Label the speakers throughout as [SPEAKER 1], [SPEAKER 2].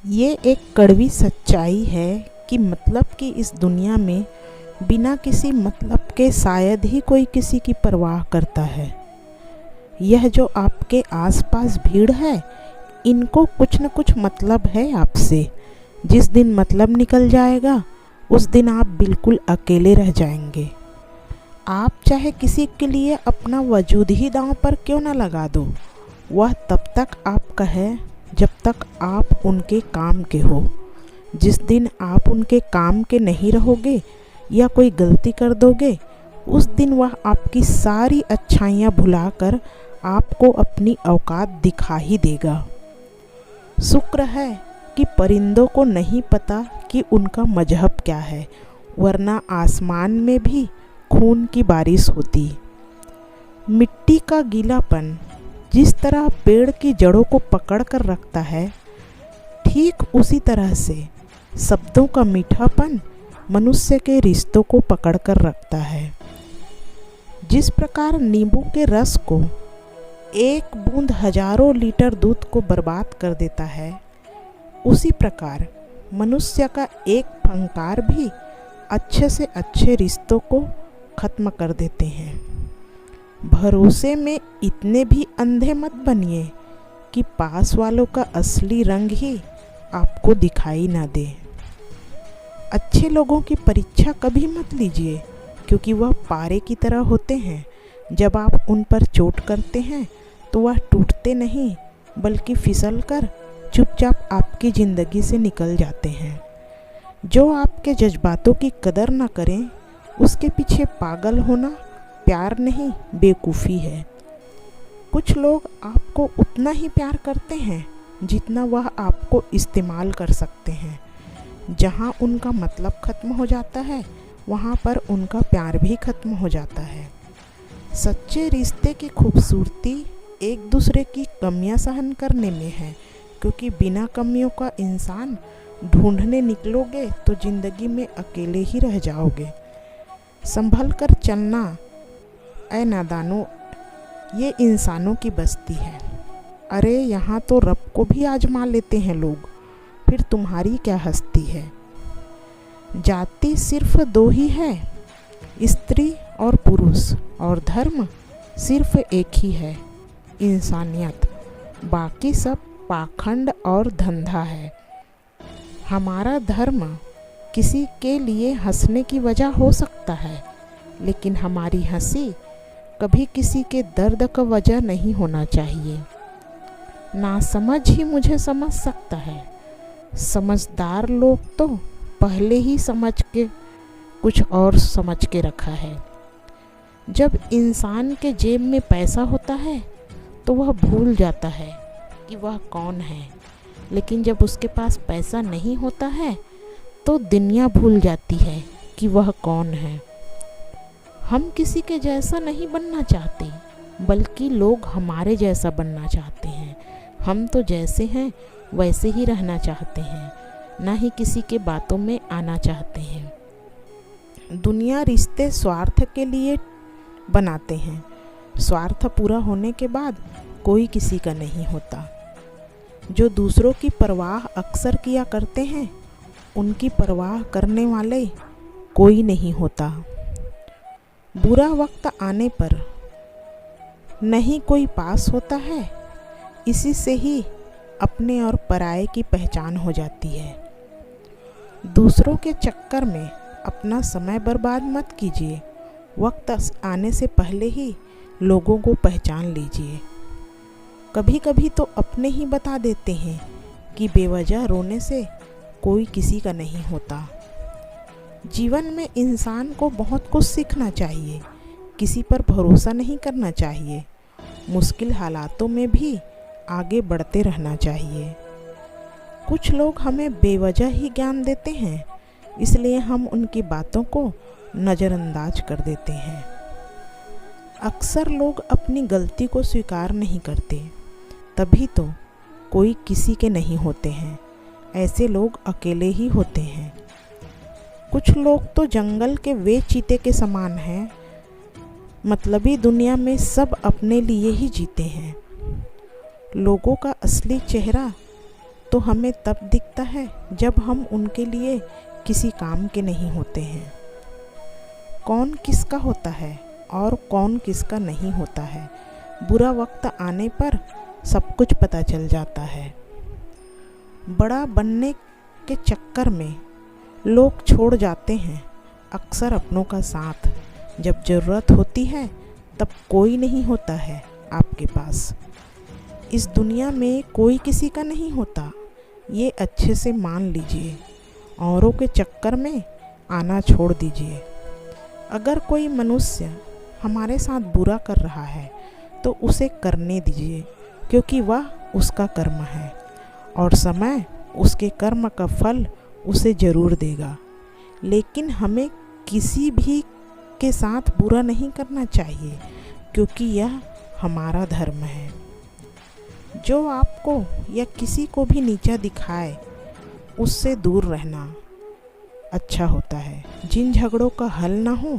[SPEAKER 1] ये एक कड़वी सच्चाई है कि मतलब की इस दुनिया में बिना किसी मतलब के शायद ही कोई किसी की परवाह करता है। यह जो आपके आसपास भीड़ है, इनको कुछ न कुछ मतलब है आपसे। जिस दिन मतलब निकल जाएगा उस दिन आप बिल्कुल अकेले रह जाएंगे। आप चाहे किसी के लिए अपना वजूद ही दांव पर क्यों न लगा दो, वह तब तक आपका है जब तक आप उनके काम के हो। जिस दिन आप उनके काम के नहीं रहोगे या कोई गलती कर दोगे, उस दिन वह आपकी सारी अच्छाइयाँ भुलाकर आपको अपनी औकात दिखा ही देगा। शुक्र है कि परिंदों को नहीं पता कि उनका मजहब क्या है, वरना आसमान में भी खून की बारिश होती। मिट्टी का गीलापन जिस तरह पेड़ की जड़ों को पकड़ कर रखता है, ठीक उसी तरह से शब्दों का मीठापन मनुष्य के रिश्तों को पकड़ कर रखता है। जिस प्रकार नींबू के रस को एक बूंद हजारों लीटर दूध को बर्बाद कर देता है, उसी प्रकार मनुष्य का एक फंकार भी अच्छे से अच्छे रिश्तों को खत्म कर देते हैं। भरोसे में इतने भी अंधे मत बनिए कि पास वालों का असली रंग ही आपको दिखाई ना दे। अच्छे लोगों की परीक्षा कभी मत लीजिए, क्योंकि वह पारे की तरह होते हैं। जब आप उन पर चोट करते हैं तो वह टूटते नहीं, बल्कि फिसल कर चुपचाप आपकी ज़िंदगी से निकल जाते हैं। जो आपके जज्बातों की कदर न करें, उसके पीछे पागल होना प्यार नहीं, बेवकूफ़ी है। कुछ लोग आपको उतना ही प्यार करते हैं जितना वह आपको इस्तेमाल कर सकते हैं। जहाँ उनका मतलब ख़त्म हो जाता है, वहाँ पर उनका प्यार भी ख़त्म हो जाता है। सच्चे रिश्ते की खूबसूरती एक दूसरे की कमियां सहन करने में है, क्योंकि बिना कमियों का इंसान ढूंढने निकलोगे तो ज़िंदगी में अकेले ही रह जाओगे। संभल कर चलना ऐ नादानो, ये इंसानों की बस्ती है। अरे यहाँ तो रब को भी आजमा लेते हैं लोग, फिर तुम्हारी क्या हस्ती है। जाति सिर्फ दो ही है, स्त्री और पुरुष, और धर्म सिर्फ एक ही है, इंसानियत। बाकी सब पाखंड और धंधा है। हमारा धर्म किसी के लिए हंसने की वजह हो सकता है, लेकिन हमारी हंसी कभी किसी के दर्द का वजह नहीं होना चाहिए। नासमझ ही मुझे समझ सकता है। समझदार लोग तो पहले ही समझ के कुछ और समझ के रखा है। जब इंसान के जेब में पैसा होता है तो वह भूल जाता है कि वह कौन है, लेकिन जब उसके पास पैसा नहीं होता है तो दुनिया भूल जाती है कि वह कौन है। हम किसी के जैसा नहीं बनना चाहते, बल्कि लोग हमारे जैसा बनना चाहते हैं। हम तो जैसे हैं वैसे ही रहना चाहते हैं, ना ही किसी के बातों में आना चाहते हैं। दुनिया रिश्ते स्वार्थ के लिए बनाते हैं। स्वार्थ पूरा होने के बाद कोई किसी का नहीं होता। जो दूसरों की परवाह अक्सर किया करते हैं, उनकी परवाह करने वाले कोई नहीं होता। बुरा वक्त आने पर नहीं कोई पास होता है, इसी से ही अपने और पराये की पहचान हो जाती है। दूसरों के चक्कर में अपना समय बर्बाद मत कीजिए। वक्त आने से पहले ही लोगों को पहचान लीजिए। कभी कभी तो अपने ही बता देते हैं कि बेवजह रोने से कोई किसी का नहीं होता। जीवन में इंसान को बहुत कुछ सीखना चाहिए। किसी पर भरोसा नहीं करना चाहिए। मुश्किल हालातों में भी आगे बढ़ते रहना चाहिए। कुछ लोग हमें बेवजह ही ज्ञान देते हैं, इसलिए हम उनकी बातों को नज़रअंदाज कर देते हैं। अक्सर लोग अपनी गलती को स्वीकार नहीं करते, तभी तो कोई किसी के नहीं होते हैं। ऐसे लोग अकेले ही होते हैं। कुछ लोग तो जंगल के वे चीते के समान हैं। मतलबी दुनिया में सब अपने लिए ही जीते हैं। लोगों का असली चेहरा तो हमें तब दिखता है जब हम उनके लिए किसी काम के नहीं होते हैं। कौन किसका होता है और कौन किसका नहीं होता है, बुरा वक्त आने पर सब कुछ पता चल जाता है। बड़ा बनने के चक्कर में लोग छोड़ जाते हैं अक्सर अपनों का साथ। जब ज़रूरत होती है तब कोई नहीं होता है आपके पास। इस दुनिया में कोई किसी का नहीं होता, ये अच्छे से मान लीजिए। औरों के चक्कर में आना छोड़ दीजिए। अगर कोई मनुष्य हमारे साथ बुरा कर रहा है तो उसे करने दीजिए, क्योंकि वह उसका कर्म है और समय उसके कर्म का फल उसे ज़रूर देगा। लेकिन हमें किसी भी के साथ बुरा नहीं करना चाहिए, क्योंकि यह हमारा धर्म है। जो आपको या किसी को भी नीचा दिखाए उससे दूर रहना अच्छा होता है। जिन झगड़ों का हल ना हो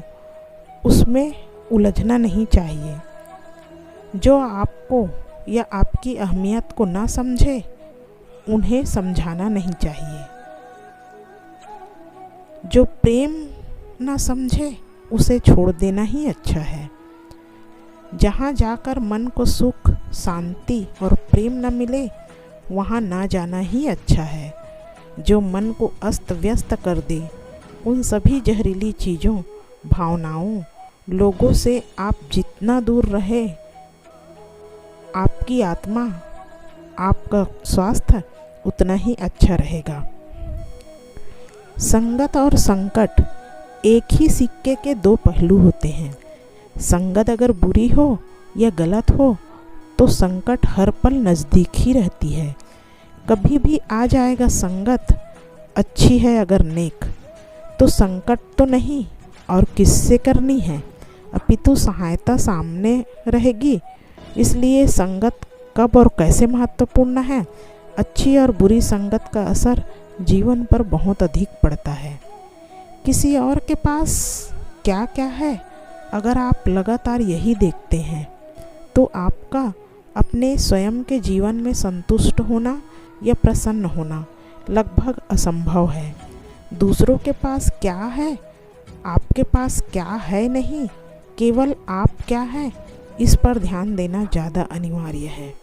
[SPEAKER 1] उसमें उलझना नहीं चाहिए। जो आपको या आपकी अहमियत को ना समझे उन्हें समझाना नहीं चाहिए। जो प्रेम ना समझे उसे छोड़ देना ही अच्छा है। जहाँ जाकर मन को सुख, शांति और प्रेम न मिले वहाँ ना जाना ही अच्छा है। जो मन को अस्त व्यस्त कर दे, उन सभी जहरीली चीज़ों, भावनाओं, लोगों से आप जितना दूर रहे, आपकी आत्मा, आपका स्वास्थ्य उतना ही अच्छा रहेगा। संगत और संकट एक ही सिक्के के दो पहलू होते हैं। संगत अगर बुरी हो या गलत हो तो संकट हर पल नज़दीक ही रहती है। कभी भी आ जाएगा संगत अच्छी है अगर नेक, तो संकट तो नहीं और किससे करनी है, अपितु सहायता सामने रहेगी। इसलिए संगत कब और कैसे महत्वपूर्ण है। अच्छी और बुरी संगत का असर जीवन पर बहुत अधिक पड़ता है। किसी और के पास क्या क्या है, अगर आप लगातार यही देखते हैं तो आपका अपने स्वयं के जीवन में संतुष्ट होना या प्रसन्न होना लगभग असंभव है। दूसरों के पास क्या है, आपके पास क्या है नहीं, केवल आप क्या है, इस पर ध्यान देना ज़्यादा अनिवार्य है।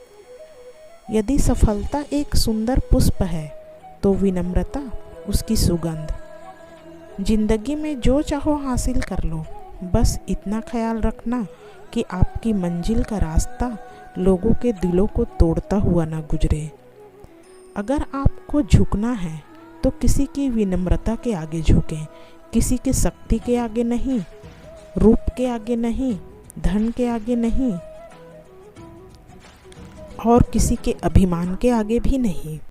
[SPEAKER 1] यदि सफलता एक सुंदर पुष्प है तो विनम्रता उसकी सुगंध। जिंदगी में जो चाहो हासिल कर लो, बस इतना ख्याल रखना कि आपकी मंजिल का रास्ता लोगों के दिलों को तोड़ता हुआ ना गुजरे। अगर आपको झुकना है तो किसी की विनम्रता के आगे झुकें, किसी की शक्ति के आगे नहीं, रूप के आगे नहीं, धन के आगे नहीं और किसी के अभिमान के आगे भी नहीं।